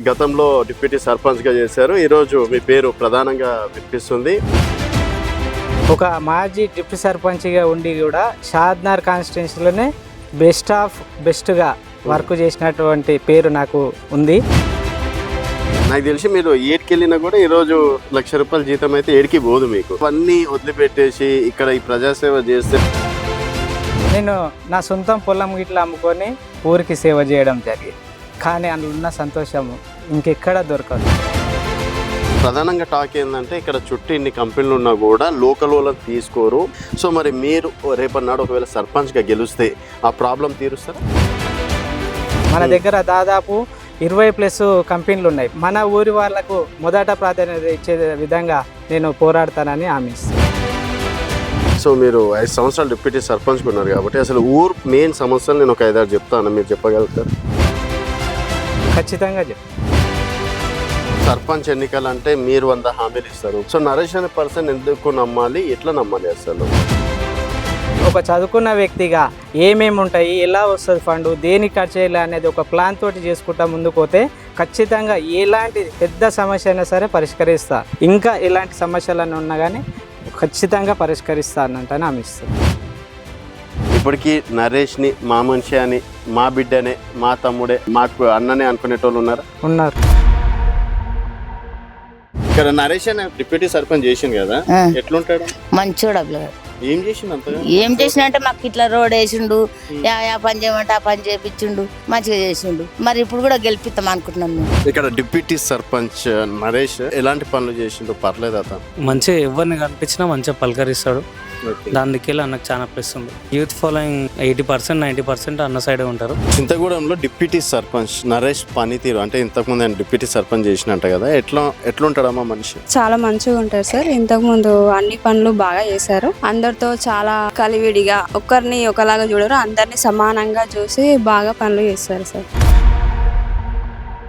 గతంలో డిప్యూటీ సర్పంచ్గా చేశారు. ఈరోజు మీ పేరు ప్రధానంగా వినిపిస్తుంది. ఒక మాజీ డిప్యూటీ సర్పంచ్గా ఉండి కూడా షాద్నగర్ కాన్స్టిట్యున్సీలోనే బెస్ట్ ఆఫ్ బెస్ట్గా వర్క్ చేసినటువంటి పేరు నాకు ఉంది. నాకు తెలిసి మీరు ఏడికి వెళ్ళినా కూడా ఈరోజు ₹1,00,000 జీతం అయితే ఏడికి పోదు మీకు. అన్నీ వదిలిపెట్టేసి ఇక్కడ ఈ ప్రజాసేవ చేస్తే నేను నా సొంతం పొలం గిట్లా అమ్ముకొని ఊరికి సేవ చేయడం జరిగింది. కానీ అందులో ఉన్న సంతోషము ఇంకెక్కడ దొరకదు. ప్రధానంగా టాక్ ఏంటంటే ఇక్కడ చుట్టూ ఇన్ని కంపెనీలు ఉన్నా కూడా లోకల్ వాళ్ళని తీసుకోరు. సో మరి మీరు రేపటి నాడు ఒకవేళ సర్పంచ్గా గెలిస్తే ఆ ప్రాబ్లం తీరుస్తారా? మన దగ్గర దాదాపు 20+ కంపెనీలు ఉన్నాయి. మన ఊరి వాళ్లకు మొదట ప్రాధాన్యత ఇచ్చే విధంగా నేను పోరాడతానని హామీ ఇస్తాను. సో మీరు 5 సంవత్సరాలు డిప్యూటీ సర్పంచ్గా ఉన్నారు కాబట్టి అసలు ఊరు మెయిన్ సమస్యలు నేను ఒక 5-6 చెప్తాను, మీరు చెప్పగలుగుతారు? ఖచ్చితంగా చెప్తాను. సర్పంచ్ ఎన్నికలు అంటే మీరు 100 హామీలు ఇస్తారు. సో నరేష్ అనే పర్సన్ ఎందుకు నమ్మాలి, ఎట్లా నమ్మాలి అసలు? ఒక చదువుకున్న వ్యక్తిగా ఏమేమి ఉంటాయి, ఎలా వస్తుంది ఫండ్, దేనికి ఖర్చు చేయాలి అనేది ఒక ప్లాన్ తోటి చేసుకుంటా ముందుకు పోతే ఖచ్చితంగా ఎలాంటి పెద్ద సమస్య అయినా సరే పరిష్కరిస్తా. ఇంకా ఎలాంటి సమస్యలను ఉన్నా కానీ ఖచ్చితంగా పరిష్కరిస్తానంటే హామీస్తాను. ఇప్పటికీ నరేష్ని మా మనిషి అని, మా బిడ్డనే, మా తమ్ముడే, మాకు అన్ననే అనుకునేటోళ్ళు ఉన్నారు. ఇక్కడ నరేష్ అనే డిప్యూటీ సర్పంచ్ చేసిండు కదా, ఎట్లుంటాడు? మంచోడు. ఏం చేసిండు అంతగా? ఏం చేసినంటే మాకు ఇట్లా రోడ్ వేసిండు, యా పని చేయమంటే ఆ పని చేయించిండు, మంచిగా చేసిండు. మరి ఇప్పుడు కూడా గెలిపిస్తాం అనుకుంటున్నాం మేము. ఇక్కడ డిప్యూటీ సర్పంచ్ నరేష్ ఎలాంటి పనులు చేసిండు? పర్లేదు అతను మంచిగా ఎవరిని కనిపించినా మంచిగా పలకరిస్తాడు. దానికి అన్నకు చాలా ప్లస్ ఉంది. యూత్ ఫాలోయింగ్ 80% 90% అన్న సైడే ఉంటారు. చింతగూడెంలో డిప్యూటీ సర్పంచ్ నరేష్ పనితీరు అంటే ఇంతకుముందు ఆయన డిప్యూటీ సర్పంచ్ చేసినట్ట కదా, ఎట్లుంటాడమ్మా మనిషి? చాలా మంచిగా ఉంటారు సార్. ఇంతకుముందు అన్ని పనులు బాగా చేశారు. అందరితో చాలా కలివిడిగా, ఒకరిని ఒకలాగా చూడరు, అందరినీ సమానంగా చూసి బాగా పనులు చేస్తారు సార్.